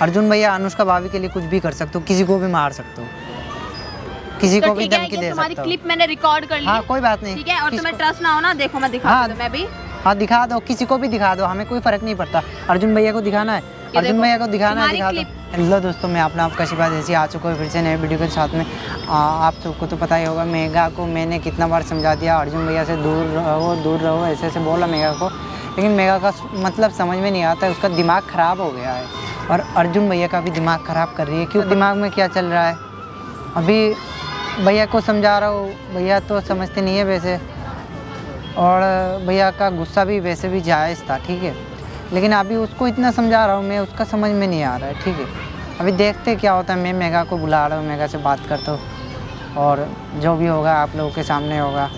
अर्जुन भैया अनुष्का भाभी के लिए कुछ भी कर सकते हो, किसी को भी मार सकते हो, किसी को भी धमकी दे सकते हो। तुम्हारी क्लिप मैंने रिकॉर्ड कर ली। हाँ कोई बात नहीं, ठीक है। और तुम्हें ट्रस्ट ना हो ना, देखो मैं दिखा दूं मैं भी। हाँ दिखा दो, किसी को भी दिखा दो, हमें कोई फर्क नहीं पड़ता। अर्जुन भैया को दिखाना है, अर्जुन भैया को दिखाना है, दिखा दो। हेलो दोस्तों, मैं अपना आपका शिवा देसी आ चुका हूँ फिर से नए वीडियो के साथ में। आप सबको तो पता ही होगा, मेघा को मैंने कितना बार समझा दिया अर्जुन भैया से दूर रहो, ऐसे ऐसे बोला मेघा को, लेकिन मेघा का मतलब समझ में नहीं आता है, उसका दिमाग ख़राब हो गया है। और अर्जुन भैया का भी दिमाग ख़राब कर रही है। क्यों, दिमाग में क्या चल रहा है अभी भैया को समझा रहा हूँ, भैया तो समझते नहीं है वैसे, और भैया का गुस्सा भी वैसे भी जायज़ था, ठीक है, लेकिन अभी उसको इतना समझा रहा हूँ मैं, उसका समझ में नहीं आ रहा है, ठीक है। अभी देखते क्या होता है। मैं मेघा को बुला रहा हूँ, मेघा से बात करता हूँ और जो भी होगा आप लोगों के सामने होगा।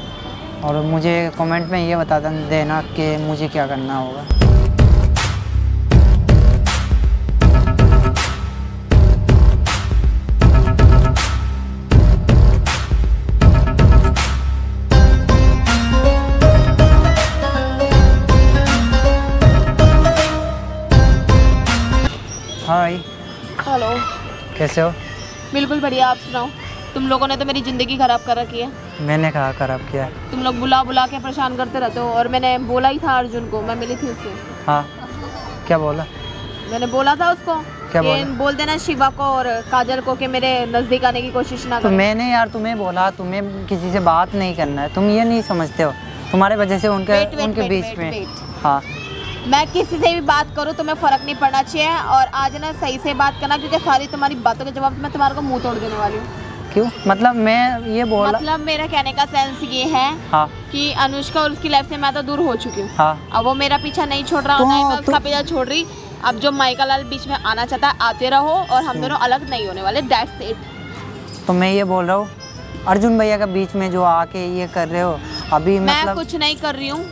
और मुझे कमेंट में ये बता देना कि मुझे क्या करना होगा। हाय। हेलो। कैसे हो? बिल्कुल बढ़िया, आप सुनाओ। तुम लोगों ने तो मेरी ज़िंदगी ख़राब कर रखी है। मैंने कहा खराब किया? तुम लोग बुला बुला के परेशान करते रहते हो। और मैंने बोला ही था अर्जुन को, मैं मिली थी उससे। हाँ क्या बोला? मैंने बोला था उसको क्या कि बोल देना शिवा को और काजल को कि मेरे नज़दीक आने की कोशिश ना तो करें। मैंने यार तुम्हें बोला तुम्हें किसी से बात नहीं करना है, तुम ये नहीं समझते हो, तुम्हारे वजह से उनके बीच में। हाँ मैं किसी से भी बात करूँ तुम्हें फ़र्क नहीं पड़ना चाहिए। और आज ना सही से बात करना, क्योंकि सारी तुम्हारी बातों के जवाब मैं तुम्हारे को मुंह तोड़ देने वाली हूँ। क्यों? मतलब मैं ये बोला, मतलब मेरा कहने का सेंस ये है हाँ कि अनुष्का और उसकी लाइफ से मैं तो दूर हो चुकी हूँ। हाँ अब वो मेरा पीछा नहीं छोड़ रहा, ना ही मैं उसका पीछा छोड़ रही। अब जो माइका लाल बीच में आना चाहता है आते रहो, और हम दोनों अलग नहीं होने वाले, दैट्स इट। तो मैं ये बोल रहा हूँ अर्जुन भैया का बीच में जो आके ये कर रहे हो अभी, मैं मतलब कुछ नहीं कर रही हूँ,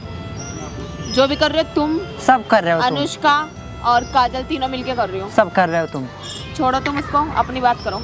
जो भी कर रहे हो तुम सब कर रहे हो, अनुष्का और काजल तीनों मिलके कर रही हो, सब कर रहे हो तुम। छोड़ो तुम उसको, अपनी बात करो।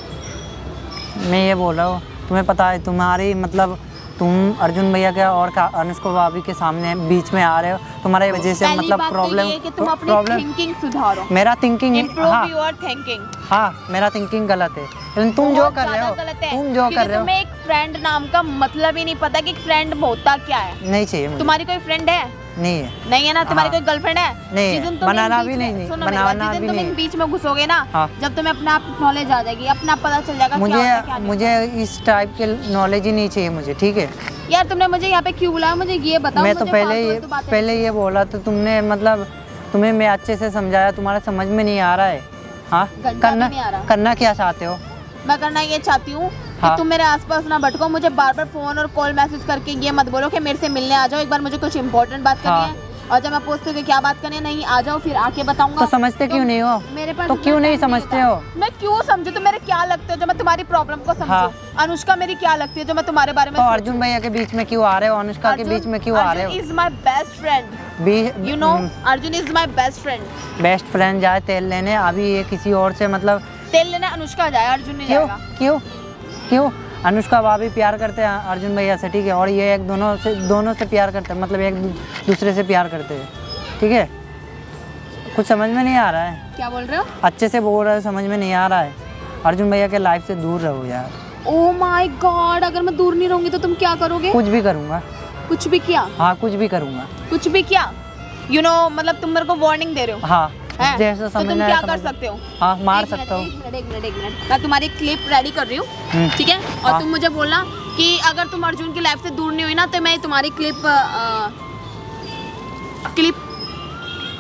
मैं ये बोल रहा हूँ, तुम्हें पता है तुम्हारी मतलब तुम अर्जुन भैया के और अनुष्का भाभी के सामने बीच में आ रहे हो, तुम्हारे वजह से मतलब प्रॉब्लम कि तुम अपनी थिंकिंग सुधारो। मेरा थिंकिंग इम्प्रूव योर थिंकिंग। हाँ मेरा थिंकिंग गलत है, लेकिन तुम जो कर रहे हो, तुम जो कर रहे हो, तुम्हें एक फ्रेंड नाम का मतलब ही नहीं पता कि फ्रेंड होता क्या है। नहीं चाहिए मुझे। तुम्हारी कोई फ्रेंड है? नहीं है ना। तुम्हारी कोई गर्लफ्रेंड है? नहीं, बनाना भी नहीं, बनाना भी नहीं। तुम बीच में घुसोगे ना, जब तुम्हें अपना आप नॉलेज आ जाएगी, अपना पता चल जाएगा। मुझे इस टाइप के नॉलेज ही नहीं चाहिए मुझे, ठीक है। यार तुमने मुझे यहाँ पे क्यों बुलाया, मुझे ये बताओ। मैं तो पहले ये बोला तो तुमने, मतलब तुम्हें मैं अच्छे से समझाया, तुम्हारा समझ में नहीं आ रहा है। हाँ करना क्या चाहते हो? मैं करना ये चाहती हूँ कि तुम मेरे आसपास ना भटको। मुझे बार बार फोन और कॉल मैसेज करके ये मत बोलो कि मेरे से मिलने आ जाओ, एक बार मुझे कुछ इंपॉर्टेंट बात करनी है। और जब मैं पूछती हूँ कि क्या बात करनी है, नहीं आ जाओ फिर आके बताऊंगा। तो समझते क्यों नहीं हो? मेरे पास तो क्यों नहीं समझते हो? मैं क्यों समझू? तुम मेरे क्या लगते हो जो मैं तुम्हारी प्रॉब्लम को समझूं? अनुष्का मेरी क्या लगती है जो मैं तुम्हारे बारे में? तो अर्जुन भैया के बीच में क्यों आ रहे हो? अनुष्का के बीच में क्यों आ रहे हो? Arjun is my best friend, you know. Arjun is my best friend. Best friend जाए तेल लेने, अभी ये किसी और से मतलब तेल लेने अनुष्का जाए, अर्जुन नहीं जाएगा। क्यों? अनुष्का भाभी प्यार करते हैं अर्जुन भैया से, ठीक है, और ये एक दोनों से प्यार करते हैं, मतलब एक दूसरे से प्यार करते हैं, ठीक है। कुछ समझ में नहीं आ रहा है। क्या बोल रहे हो? अच्छे से बोल रहे हो, समझ में नहीं आ रहा है। अर्जुन भैया के लाइफ से दूर रहो यार। ओह माय गॉड, अगर मैं दूर नहीं रहूंगी तो तुम क्या करोगे? कुछ भी करूँगा। कुछ भी क्या? हाँ कुछ भी करूँगा। कुछ भी क्या? यू नो, मतलब तुम मेरे को वार्निंग दे रहे हो? हाँ जैसा तो तुम क्या कर सकते हो? हाँ मार सकता हूँ। एक मिनट, मैं तुम्हारी क्लिप रेडी कर रही हूँ, ठीक है। और तुम मुझे बोलना कि अगर तुम अर्जुन की लाइफ से दूर नहीं हुई ना, तो मैं तुम्हारी क्लिप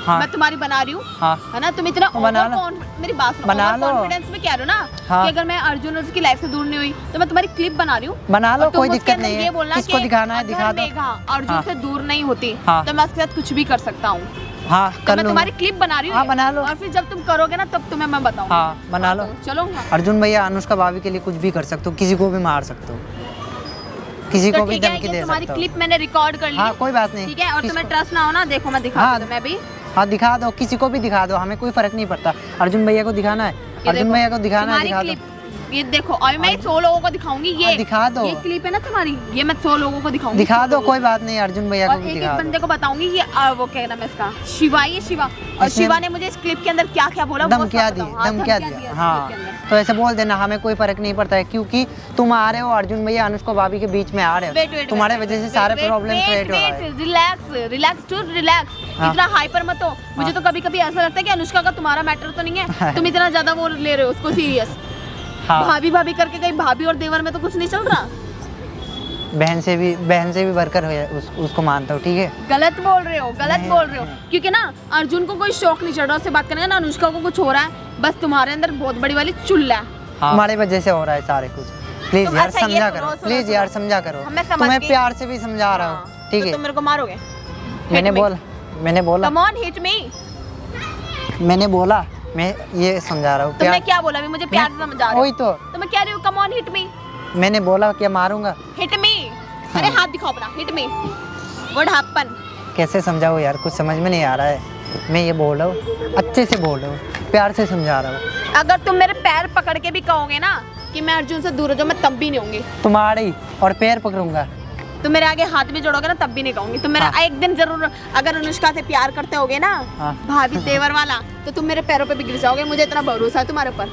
मैं तुम्हारी बना रही हूँ, है ना। तुम इतना मेरी बात कॉन्फिडेंस में कह रहे हो ना कि अगर मैं अर्जुन और उसकी लाइफ से दूर नहीं हुई तो मैं तुम्हारी क्लिप बना रही हूँ। बना लो, कोई दिक्कत नहीं है। ये बोलना किसको दिखाना है दिखा दो। अर्जुन से दूर नहीं होती तो मैं उसके साथ कुछ भी कर सकता हूँ। हाँ तो मैं तुम्हारी क्लिप बना रही हूँ। हाँ बना लो। और फिर जब तुम करोगे ना तब तुम्हें मैं बताऊंगा। हाँ बना लो। चलो। अर्जुन भैया अनुष्का भाभी के लिए कुछ भी कर सकते हो, किसी को भी मार सकते हो, किसी को भी धमकी दे सकते हो। तुम्हारी क्लिप मैंने रिकॉर्ड कर ली। हाँ कोई बात नहीं, ठीक है। और तुम्हें ट्रस्ट ना हो ना, देखो मैं दिखा दूं मैं भी। हाँ दिखा दो, किसी को भी दिखा दो, हमें कोई फर्क नहीं पड़ता। अर्जुन भैया को दिखाना है, अर्जुन भैया को दिखाना है, दिखा दो। ये देखो और मैं 100 लोगों को दिखाऊंगी। ये दिखा दो, ये क्लिप है ना तुम्हारी, ये मैं 100 लोगों को दिखाऊंगी। दिखा दो, कोई बात नहीं, अर्जुन भैया को और भी एक दिखा एक दो। बंदे को बताऊंगी ये वो क्या नाम है इसका, शिवा, ये शिवा। और शिवा ने मुझे इस क्लिप के अंदर क्या क्या बोला, वो धमकियाँ सब दी, बताओ। हाँ, धमकियाँ धमकियाँ दिया, दी हाँ। इसके अंदर। तो ऐसे बोल देना, हमें कोई फर्क नहीं पड़ता है, क्योंकि तुम आ रहे हो अर्जुन भैया अनुष्का भाभी के बीच में आ रहे वेट हो, वेट तुम्हारे वजह से सारे प्रॉब्लम क्रिएट हो रहा है। रिलैक्स टू रिलैक्स, हाँ। इतना हाइपर मत हो। मुझे तो कभी कभी ऐसा लगता है कि अनुष्का का तुम्हारा मैटर तो नहीं है, तुम इतना ज्यादा वो ले रहे हो उसको सीरियस। हाँ, भाभी भाभी करके कहीं भाभी और देवर में तो कुछ नहीं चल रहा। बहन से भी बढ़कर उसको मानता हूँ, ठीक है। गलत बोल रहे हो, गलत नहीं, बोल रहे हो, क्योंकि ना अर्जुन को कोई शौक नहीं चढ़ रहा उससे बात करने का, ना अनुष्का को कुछ हो रहा है, बस तुम्हारे अंदर बहुत बड़ी वाली चुल्ला है। हाँ। हमारे वजह से हो रहा है सारे कुछ, प्लीज तुम यार अच्छा ये समझा सुनो, करो, सुनो, प्लीज सुनो। यार समझा करो, हमें समझ तुम्हें गई। प्यार से भी समझा रहा हूँ, हाँ, ठीक तो है। तुम मेरे को मारोगे? मैंने बोला कम ऑन हिट मी। मैं ये समझा रहा हूँ, तुमने क्या बोला अभी? मुझे प्यार से समझा रहे हो। वही तो तो मैं कह रही हूँ कम ऑन हिट मी। मैंने बोला कि मारूंगा। Hit me. अरे हाथ दिखाओ अपना, हिट मी। What happen? कैसे समझाऊँ यार, कुछ समझ में नहीं आ रहा है। मैं ये बोल रहा हूँ, अच्छे से बोल रहा हूँ, प्यार से समझा रहा हूँ। अगर तुम मेरे पैर पकड़ के भी कहोगे ना कि मैं अर्जुन से दूर हो जाऊं, मैं तब भी नहीं होंगी। तुम्हारी और पैर पकड़ूंगा। तुम मेरे आगे हाथ भी जोड़ोगे ना, तब भी नहीं कहूंगी। तुम मेरा हाँ। एक दिन जरूर, अगर अनुष्का से प्यार करते होगे ना, हाँ। भाभी देवर वाला, तो तुम मेरे पैरों पे भी गिर जाओगे। मुझे इतना भरोसा है तुम्हारे ऊपर।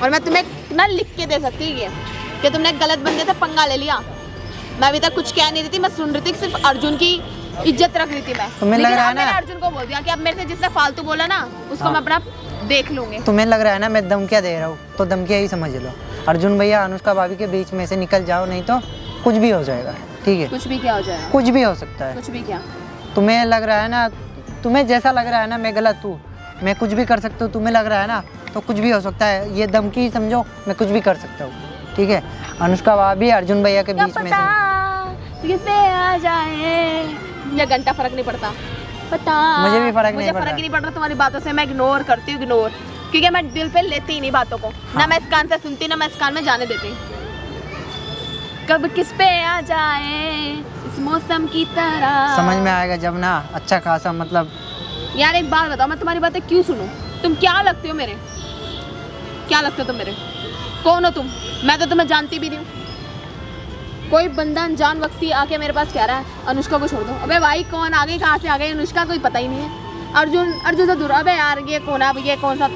और मैं तुम्हें ना लिख के दे सकती हूँ ये कि तुमने गलत बंदे से पंगा ले लिया। मैं अभी तक कुछ कह नहीं रही थी, मैं सुन रही थी, सिर्फ अर्जुन की इज्जत रख रही थी मैं। तुम्हें लग लेकिन रहा है अब मैंने ना, अर्जुन को बोल दिया कि अब मेरे से जिसने फालतू बोला ना उसको हाँ। मैं अपना देख लूंगी। तुम्हें लग रहा है ना मैं धमकियाँ दे रहा हूँ, तो धमकियाँ ही समझ लो। अर्जुन भैया अनुष्का भाभी के बीच में से निकल जाओ, नहीं तो कुछ भी हो जाएगा, ठीक है। कुछ भी क्या हो जाएगा? कुछ भी हो सकता है। कुछ भी क्या? तुम्हें लग रहा है ना, तुम्हें जैसा लग रहा है ना मैं गलत हूँ, मैं कुछ भी कर सकता हूँ, तुम्हें लग रहा है ना, तो कुछ भी हो सकता है। ये धमकी ही समझो, मैं कुछ भी कर सकता हूँ, ठीक है। अनुष्का भाभी अर्जुन भैया के बीच में से किससे आ जाए, मुझे घंटा फर्क नहीं पड़ता। पता मुझे भी फर्क नहीं मुझे पड़ता। फर्क ही नहीं पड़ रहा तुम्हारी बातों से। मैं इग्नोर करती हूँ, इग्नोर, क्योंकि मैं दिल पे लेती ही नहीं बातों को। हाँ। ना मैं इस कान से सुनती, ना मैं इस कान में जाने देती। कब किस पे आ जाए इस मौसम की तरह। समझ में आएगा जब ना अच्छा खासा, मतलब यार एक बात बताओ, मैं तुम्हारी बातें क्यों सुनूं? तुम क्या लगते हो मेरे? क्या लगते हो तुम मेरे? कौन हो तुम? मैं तो तुम्हें जानती भी नहीं हूँ। कोई बंदा अनजान व्यक्ति आके मेरे पास कह रहा है अनुष्का को छोड़ दो। अबे भाई कौन आ गई, कहाँ से आ गई अनुष्का, कोई पता ही नहीं है। अर्जुन से दूर। अबे यार ये कौन है, ये कौन सा?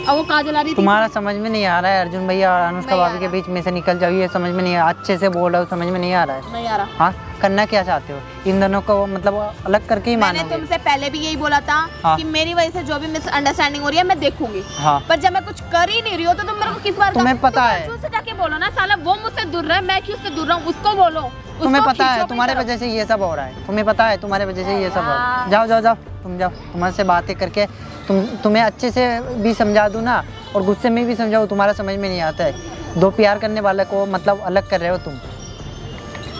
अब वो काजल आ रही थी। तुम्हारा समझ में नहीं आ रहा है। अर्जुन भैया और अनुष्का नहीं आ भाभी के रहा। बीच में से निकल जाओ, ये समझ में नहीं आ, अच्छे से बोल रहा हूँ, समझ में नहीं आ रहा है। नहीं आ रहा। हाँ, करना क्या चाहते हो? इन दोनों को मतलब अलग करके ही मैंने मानोगे? तुमसे पहले भी यही बोला था हाँ। कि मेरी वजह से जो भी मिसअंडरस्टैंडिंग हो रही है मैं देखूंगी। हाँ। पर जब मैं कुछ कर ही नहीं रही हो तो तुम मेरे को किस बात तुम्हें पता है। अर्जुन से जाके बोलो ना, साला वो मुझसे दूर रहा है, मैं क्यों उससे दूर रहा हूँ, उसको बोलो। तुम्हें उसको पता खींचो है अपनी तुम्हारे तरफ। वजह से ये सब हो रहा है, तुम्हें पता है तुम्हारे वजह से ये सब हो रहा है। हाँ। जाओ जाओ जाओ, तुम जाओ, तुम्हारे से बातें करके तुम्हें अच्छे से भी समझा दूँ ना, और गुस्से में भी समझाऊँ, तुम्हारा समझ में नहीं आता है। दो प्यार करने वाले को मतलब अलग कर रहे हो तुम।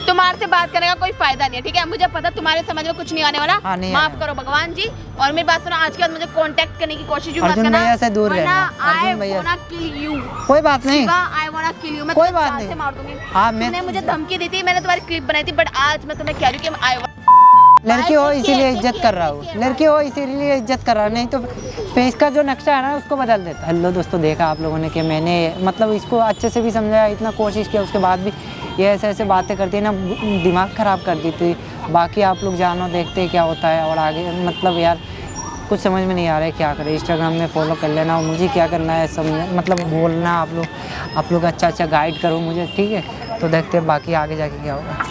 तुम्हारे से बात करने का कोई फायदा नहीं है, ठीक है। मुझे पता तुम्हारे समझ में कुछ नहीं आने वाला। हाँ, नहीं माफ आने करो भगवान जी। और मेरी बात सुनो, आज के बाद मुझे कांटेक्ट करने की कोशिश भी मत अर्जुन करना। भैया से दूर रहना, आई अर्जुन भैया। वांना किल यू। कोई बात नहीं, आई वांना किल यू। मैं कोई तुम्हें बात जान नहीं। से मार दूंगी। हाँ, मैं- तुमने मुझे धमकी दी थी, मैंने तुम्हारी क्लिप बनाई थी, बट आज मैं तुम्हें कह रही हूँ कि आई लड़की हो इसीलिए इज्जत कर रहा हूँ, लड़की हो इसीलिए इज्जत कर रहा हूँ, नहीं तो फेस का जो नक्शा है ना उसको बदल देता। हेलो दोस्तों, देखा आप लोगों ने कि मैंने मतलब इसको अच्छे से भी समझाया, इतना कोशिश किया, उसके बाद भी ये ऐसे ऐसे बातें करती है ना, दिमाग ख़राब कर दी थी। बाकी आप लोग जानो, देखते क्या होता है। और आगे मतलब यार कुछ समझ में नहीं आ रहा है क्या करें। इंस्टाग्राम में फॉलो कर लेना, और मुझे क्या करना है समझ, मतलब बोलना, आप लोग अच्छा अच्छा गाइड करो मुझे, ठीक है। तो देखते हैं बाकी आगे जाके क्या होगा।